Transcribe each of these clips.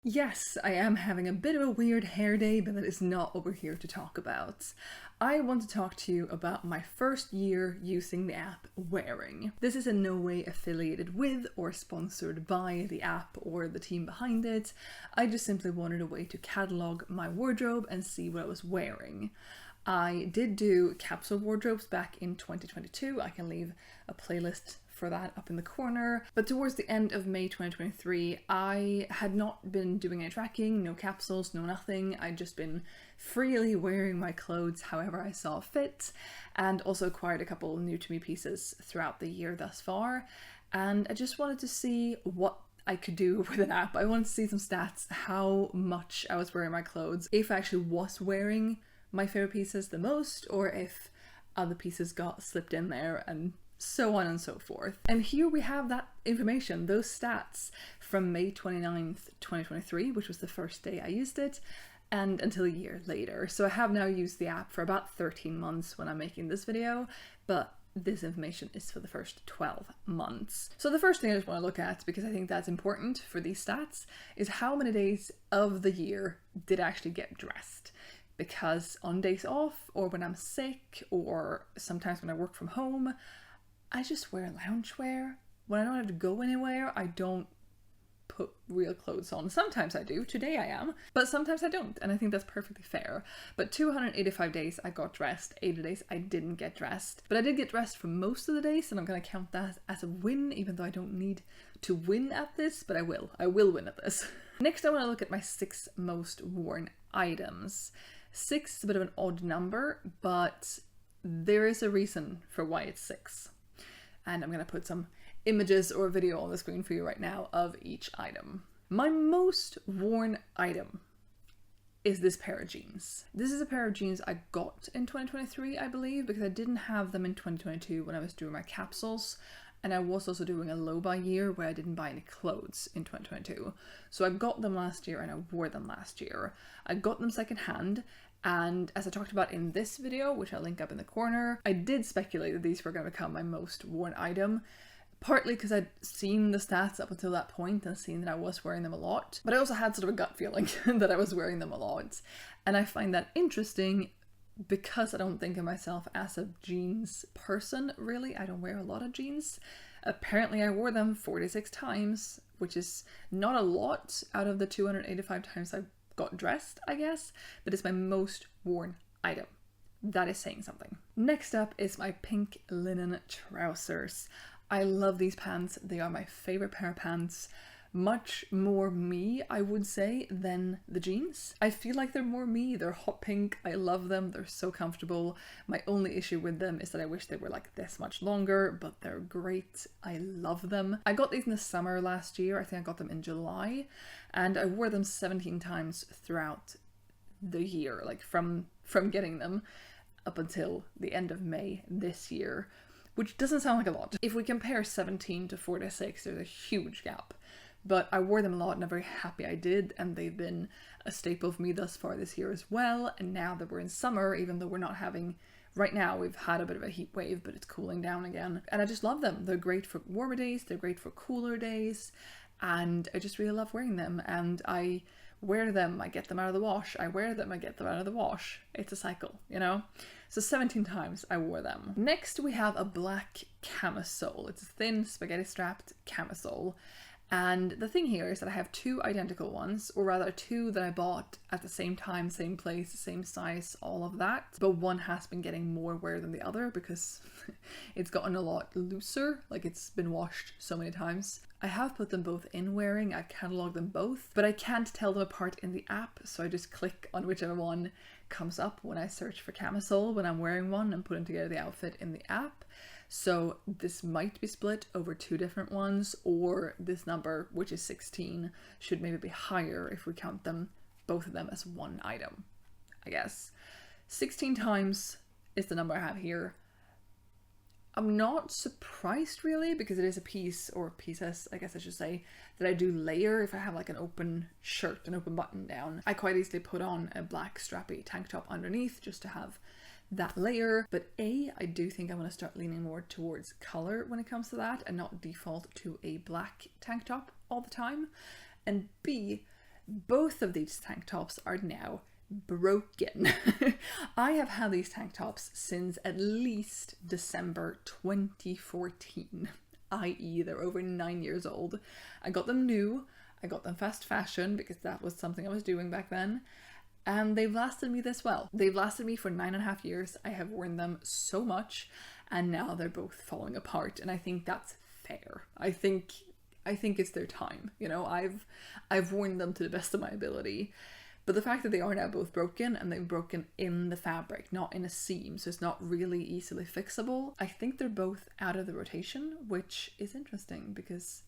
Yes, I am having a bit of a weird hair day, but that is not what we're here to talk about. I want to talk to you about my first year using the app Wearing. This is in no way affiliated with or sponsored by the app or the team behind it. I just simply wanted a way to catalogue my wardrobe and see what I was wearing. I did do capsule wardrobes back in 2022. I can leave a playlist for that up in the corner. But towards the end of May 2023, I had not been doing any tracking, no capsules, no nothing. I'd just been freely wearing my clothes however I saw fit, and also acquired a couple new to me pieces throughout the year thus far. And I just wanted to see what I could do with an app. I wanted to see some stats, how much I was wearing my clothes, if I actually was wearing my favorite pieces the most, or if other pieces got slipped in there, and so on and so forth. And here we have that information, those stats from May 29th, 2023, which was the first day I used it, and until a year later. So I have now used the app for about 13 months when I'm making this video, but this information is for the first 12 months. So the first thing I just want to look at, because I think that's important for these stats, is how many days of the year did I actually get dressed. Because on days off, or when I'm sick, or sometimes when I work from home, I just wear loungewear. When I don't have to go anywhere, I don't put real clothes on. Sometimes I do, today I am, but sometimes I don't, and I think that's perfectly fair. But 285 days I got dressed, 80 days I didn't get dressed. But I did get dressed for most of the days, and I'm going to count that as a win, even though I don't need to win at this, but I will win at this. Next I want to look at my 6 most worn items. 6 is a bit of an odd number, but there is a reason for why it's 6. And I'm going to put some images or video on the screen for you right now of each item. My most worn item is this pair of jeans. This is a pair of jeans I got in 2023, I believe, because I didn't have them in 2022 when I was doing my capsules. And I was also doing a low buy year where I didn't buy any clothes in 2022. So I got them last year and I wore them last year. I got them secondhand, and as I talked about in this video, which I'll link up in the corner, I did speculate that these were going to become my most worn item. Partly because I'd seen the stats up until that point and seen that I was wearing them a lot. But I also had sort of a gut feeling that I was wearing them a lot. And I find that interesting because I don't think of myself as a jeans person, really. I don't wear a lot of jeans. Apparently I wore them 46 times, which is not a lot out of the 285 times I got dressed, I guess, but it's my most worn item. That is saying something. Next up is my pink linen trousers. I love these pants. They are my favorite pair of pants. Much more me, I would say, than the jeans. I feel like they're more me. They're hot pink. I love them. They're so comfortable. My only issue with them is that I wish they were like this much longer, but they're great. I love them. I got these in the summer last year. I think I got them in July, and I wore them 17 times throughout the year, like from getting them up until the end of May this year, which doesn't sound like a lot. If we compare 17 to 46, there's a huge gap. But I wore them a lot and I'm very happy I did, and they've been a staple of me thus far this year as well. And now that we're in summer, even though we're not having, right now we've had a bit of a heat wave, but it's cooling down again. And I just love them. They're great for warmer days, they're great for cooler days, and I just really love wearing them. And I wear them, I get them out of the wash, I wear them, I get them out of the wash. It's a cycle, you know? So 17 times I wore them. Next we have a black camisole. It's a thin spaghetti strapped camisole. And the thing here is that I have 2 identical ones, or rather 2 that I bought at the same time, same place, same size, all of that. But one has been getting more wear than the other because it's gotten a lot looser, like it's been washed so many times. I have put them both in wearing, I've catalogued them both, but I can't tell them apart in the app, so I just click on whichever one comes up when I search for camisole when I'm wearing one and putting together the outfit in the app. So this might be split over 2 different ones, or this number, which is 16, should maybe be higher if we count them, both of them as one item, I guess. 16 times is the number I have here. I'm not surprised really, because it is a piece, or pieces, I guess I should say, that I do layer if I have like an open shirt, an open button down. I quite easily put on a black strappy tank top underneath just to have that layer. But A, I do think I'm going to start leaning more towards color when it comes to that and not default to a black tank top all the time. And B, Both of these tank tops are now broken. I have had these tank tops since at least December 2014, i.e. they're over 9 years old. I got them new, I got them fast fashion because that was something I was doing back then, and they've lasted me this well. They've lasted me for 9.5 years. I have worn them so much, and now they're both falling apart, and I think that's fair. I think it's their time. You know, I've worn them to the best of my ability. But the fact that they are now both broken, and they've broken in the fabric, not in a seam, so it's not really easily fixable, I think they're both out of the rotation, which is interesting because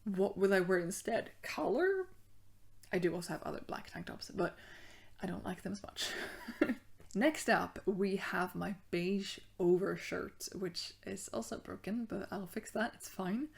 what will I wear instead? Color? I do also have other black tank tops, but I don't like them as much. Next up, we have my beige overshirt, which is also broken, but I'll fix that, it's fine.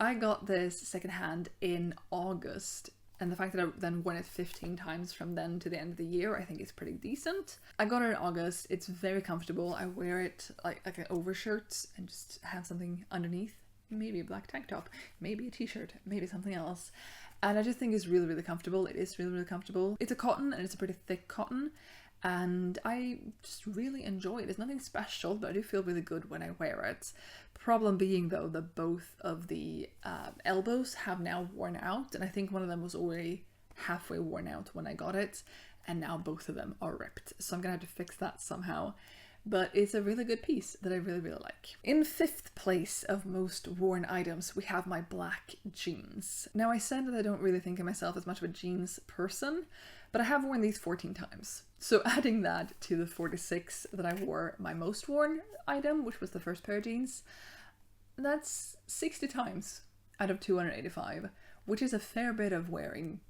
I got this secondhand in August, and the fact that I then worn it 15 times from then to the end of the year, I think is pretty decent. I got it in August, it's very comfortable. I wear it like an overshirt and just have something underneath. Maybe a black tank top, maybe a t-shirt, maybe something else. And I just think it's really, really comfortable. It is really, really comfortable. It's a cotton, and it's a pretty thick cotton, and I just really enjoy it. It's nothing special, but I do feel really good when I wear it. Problem being though that both of the elbows have now worn out, and I think one of them was already halfway worn out when I got it, and now both of them are ripped. So I'm gonna have to fix that somehow. But it's a really good piece that I really, really like. In 5th place of most worn items, we have my black jeans. Now, I said that I don't really think of myself as much of a jeans person, but I have worn these 14 times. So adding that to the 46 that I wore my most worn item, which was the first pair of jeans, that's 60 times out of 285, which is a fair bit of wearing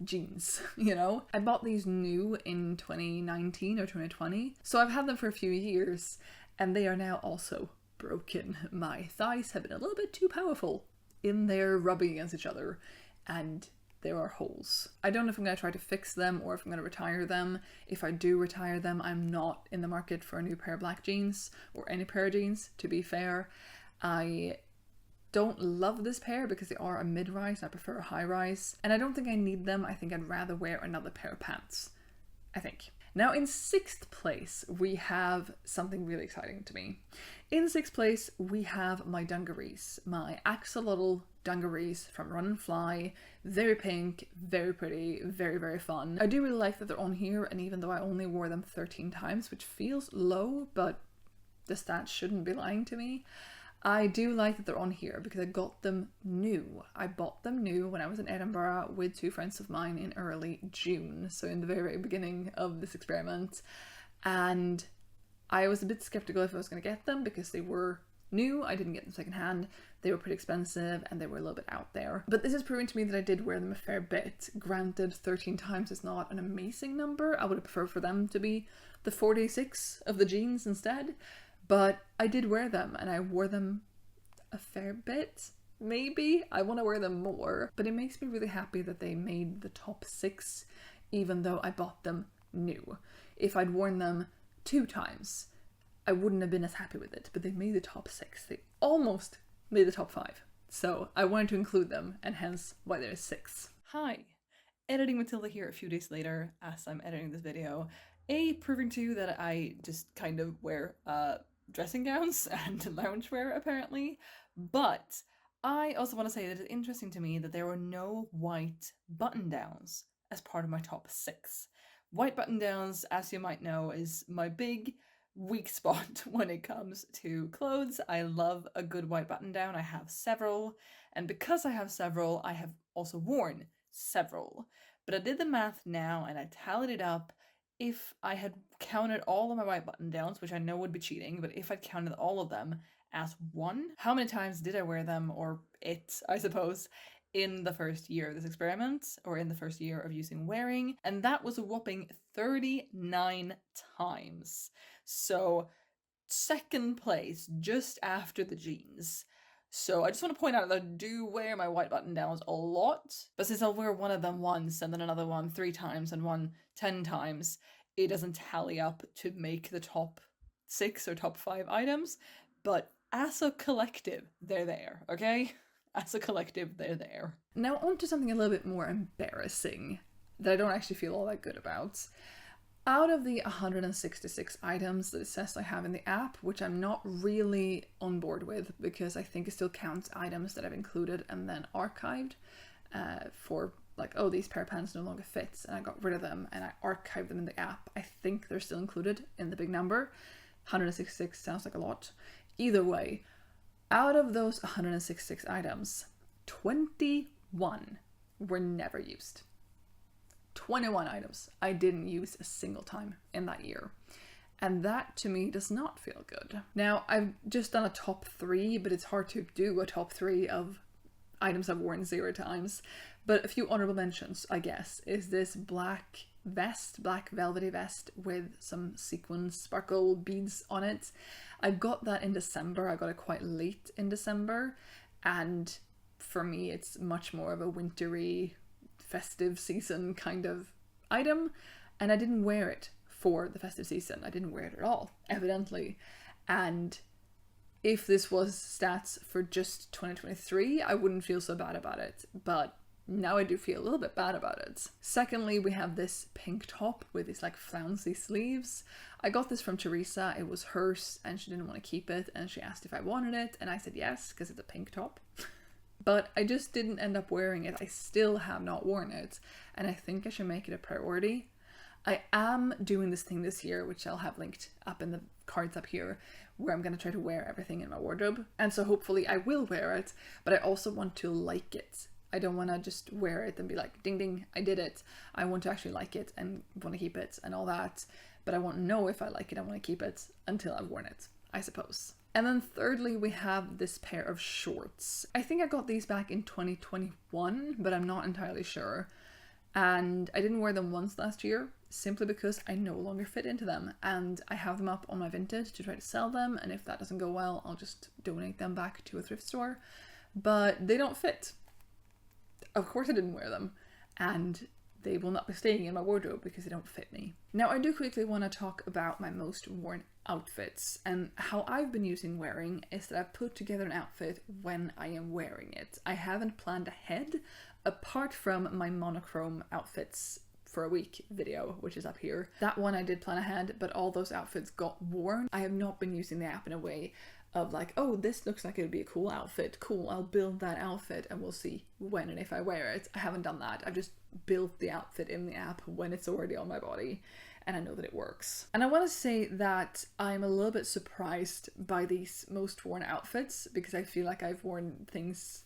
jeans, you know? I bought these new in 2019 or 2020, so I've had them for a few years, and they are now also broken. My thighs have been a little bit too powerful in their rubbing against each other, and there are holes. I don't know if I'm going to try to fix them or if I'm going to retire them. If I do retire them, I'm not in the market for a new pair of black jeans, or any pair of jeans, to be fair. I don't love this pair because they are a mid-rise. I prefer a high-rise, and I don't think I need them. I think I'd rather wear another pair of pants, I think. Now in 6th place, we have something really exciting to me. In 6th place, we have my dungarees, my axolotl dungarees from Run and Fly. Very pink, very pretty, very, very fun. I do really like that they're on here, and even though I only wore them 13 times, which feels low, but the stats shouldn't be lying to me, I do like that they're on here because I got them new. I bought them new when I was in Edinburgh with 2 friends of mine in early June, so in the very, very beginning of this experiment. And I was a bit skeptical if I was going to get them because they were new. I didn't get them secondhand. They were pretty expensive and they were a little bit out there. But this has proven to me that I did wear them a fair bit. Granted, 13 times is not an amazing number. I would have preferred for them to be the 46 of the jeans instead. But I did wear them, and I wore them a fair bit, maybe. I want to wear them more, but it makes me really happy that they made the top 6, even though I bought them new. If I'd worn them 2 times, I wouldn't have been as happy with it, but they made the top 6. They almost made the top 5. So I wanted to include them, and hence why there's 6. Hi, editing Matilda here a few days later as I'm editing this video. Proving to you that I just kind of wear dressing gowns and loungewear apparently, but I also want to say that it's interesting to me that there were no white button downs as part of my top 6. White button downs, as you might know, is my big weak spot when it comes to clothes. I love a good white button down. I have several, and because I have several, I have also worn several. But I did the math now and I tallied it up. If I had counted all of my white button downs, which I know would be cheating, but if I'd counted all of them as one, how many times did I wear them, or it, I suppose, in the first year of this experiment, or in the first year of using wearing? And that was a whopping 39 times. So 2nd place, just after the jeans. So I just want to point out that I do wear my white button downs a lot, but since I'll wear one of them once and then another one 3 times and one 10 times, it doesn't tally up to make the top 6 or top 5 items, but as a collective, they're there, okay? as a collective, they're there. Now on to something a little bit more embarrassing that I don't actually feel all that good about. Out of the 166 items that it says I have in the app, which I'm not really on board with because I think it still counts items that I've included and then archived for like, oh, these pair of pants no longer fits, and I got rid of them and I archived them in the app. I think they're still included in the big number. 166 sounds like a lot. Either way, out of those 166 items, 21 were never used. 21 items I didn't use a single time in that year. And that to me does not feel good. Now, I've just done a top 3, but it's hard to do a top 3 of items I've worn 0 times. But a few honorable mentions, I guess, is this black vest, black velvety vest with some sequin sparkle beads on it. I got that in December. I got it quite late in December. And for me, it's much more of a wintry, festive season kind of item, and I didn't wear it for the festive season. I didn't wear it at all, evidently. And if this was stats for just 2023, I wouldn't feel so bad about it, but now I do feel a little bit bad about it. Secondly, we have this pink top with these like flouncy sleeves. I got this from Teresa. It was hers and she didn't want to keep it, and she asked if I wanted it and I said yes because it's a pink top. But I just didn't end up wearing it. I still have not worn it, and I think I should make it a priority. I am doing this thing this year, which I'll have linked up in the cards up here, where I'm going to try to wear everything in my wardrobe. And so hopefully I will wear it, but I also want to like it. I don't want to just wear it and be like, ding ding, I did it. I want to actually like it and want to keep it and all that. But I won't know if I like it and want to keep it until I've worn it, I suppose. And then thirdly, we have this pair of shorts. I think I got these back in 2021, but I'm not entirely sure. And I didn't wear them once last year, simply because I no longer fit into them. And I have them up on my Vinted to try to sell them. And if that doesn't go well, I'll just donate them back to a thrift store. But they don't fit. Of course I didn't wear them. And they will not be staying in my wardrobe because they don't fit me. Now, I do quickly want to talk about my most worn outfits, and how I've been using wearing is that I put together an outfit when I am wearing it. I haven't planned ahead, apart from my monochrome outfits for a week video, which is up here. That one I did plan ahead, but all those outfits got worn. I have not been using the app in a way of like, oh, this looks like it would be a cool outfit. Cool, I'll build that outfit and we'll see when and if I wear it. I haven't done that. I've just built the outfit in the app when it's already on my body and I know that it works. And I want to say that I'm a little bit surprised by these most worn outfits because I feel like I've worn things,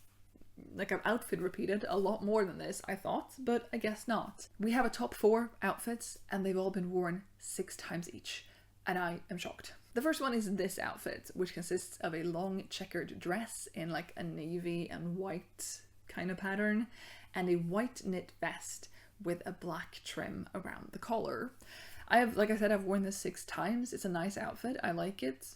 like I've outfit repeated a lot more than this, I thought, but I guess not. We have a top 4 outfits and they've all been worn 6 times each, and I am shocked. The first one is this outfit, which consists of a long checkered dress in like a navy and white kind of pattern, and a white knit vest with a black trim around the collar. I have, like I said, I've worn this 6 times. It's a nice outfit. I like it.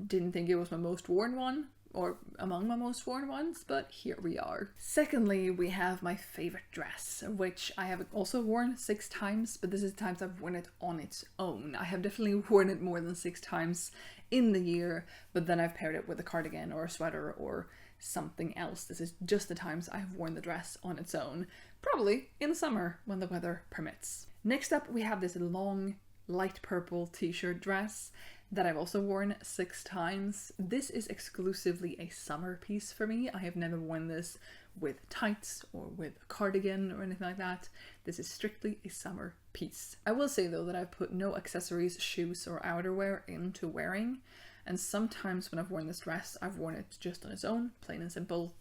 Didn't think it was my most worn one, or among my most worn ones, but here we are. Secondly, we have my favorite dress, which I have also worn 6 times, but this is the times I've worn it on its own. I have definitely worn it more than 6 times in the year, but then I've paired it with a cardigan or a sweater or something else. This is just the times I've worn the dress on its own, probably in the summer when the weather permits. Next up, we have this long light purple t-shirt dress that I've also worn 6 times. This is exclusively a summer piece for me. I have never worn this with tights or with a cardigan or anything like that. This is strictly a summer piece. I will say though that I've put no accessories, shoes or outerwear into wearing, and sometimes when I've worn this dress, I've worn it just on its own, plain and simple,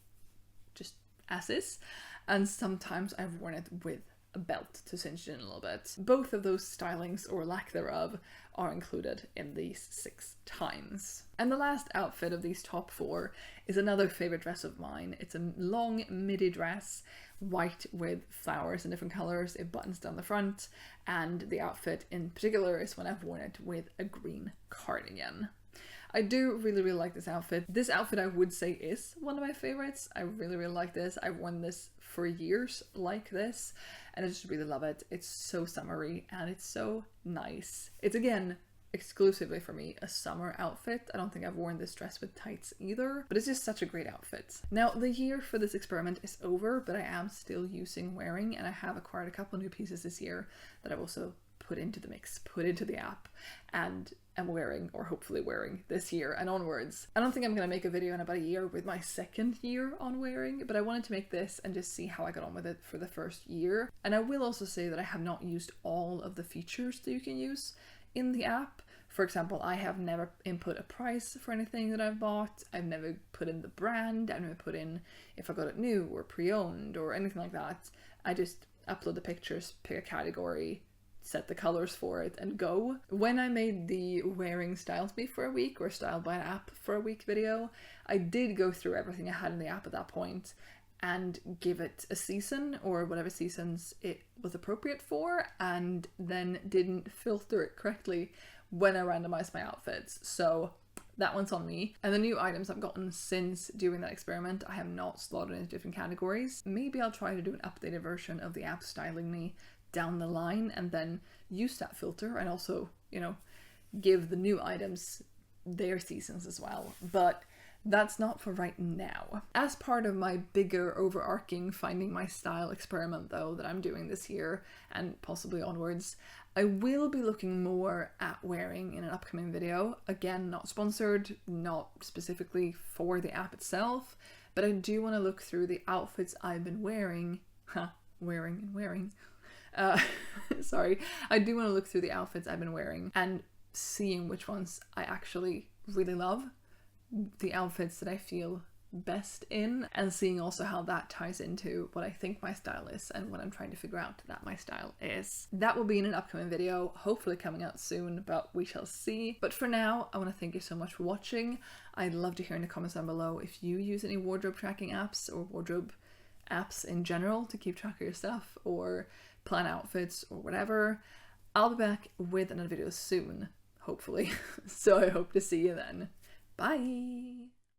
just as is, and sometimes I've worn it with a belt to cinch it in a little bit. Both of those stylings, or lack thereof, are included in these 6 times. And the last outfit of these top 4 is another favorite dress of mine. It's a long midi dress, white with flowers in different colors. It buttons down the front, and the outfit in particular is when I've worn it with a green cardigan. I do really like this outfit. This outfit I would say is one of my favorites. I really like this. I've worn this for years like this, and I just really love it. It's so summery and it's so nice. It's again exclusively for me a summer outfit. I don't think I've worn this dress with tights either, but it's just such a great outfit. Now the year for this experiment is over, but I am still using wearing, and I have acquired a couple new pieces this year that I've also put into the mix, put into the app, and am wearing, or hopefully wearing, this year and onwards. I don't think I'm going to make a video in about a year with my second year on wearing, but I wanted to make this and just see how I got on with it for the first year. And I will also say that I have not used all of the features that you can use in the app. For example, I have never input a price for anything that I've bought. I've never put in the brand. I've never put in if I got it new or pre-owned or anything like that. I just upload the pictures, pick a category, set the colors for it, and go. When I made the wearing Styled Me for a week, or Styled by an App for a week video, I did go through everything I had in the app at that point and give it a season, or whatever seasons it was appropriate for, and then didn't filter it correctly when I randomized my outfits. So that one's on me. And the new items I've gotten since doing that experiment, I have not slotted into different categories. Maybe I'll try to do an updated version of the app styling me down the line and then use that filter, and also, you know, give the new items their seasons as well. But that's not for right now. As part of my bigger overarching finding my style experiment though that I'm doing this year and possibly onwards, I will be looking more at wearing in an upcoming video. Again, not sponsored, not specifically for the app itself, but I do want to look through the outfits I've been wearing. Sorry. I do want to look through the outfits I've been wearing and seeing which ones I actually really love, the outfits that I feel best in, and seeing also how that ties into what I think my style is and what I'm trying to figure out that my style is. That will be in an upcoming video, hopefully coming out soon, but we shall see. But for now, I want to thank you so much for watching. I'd love to hear in the comments down below if you use any wardrobe tracking apps or wardrobe apps in general to keep track of your stuff or plan outfits or whatever. I'll be back with another video soon, hopefully. So I hope to see you then. Bye!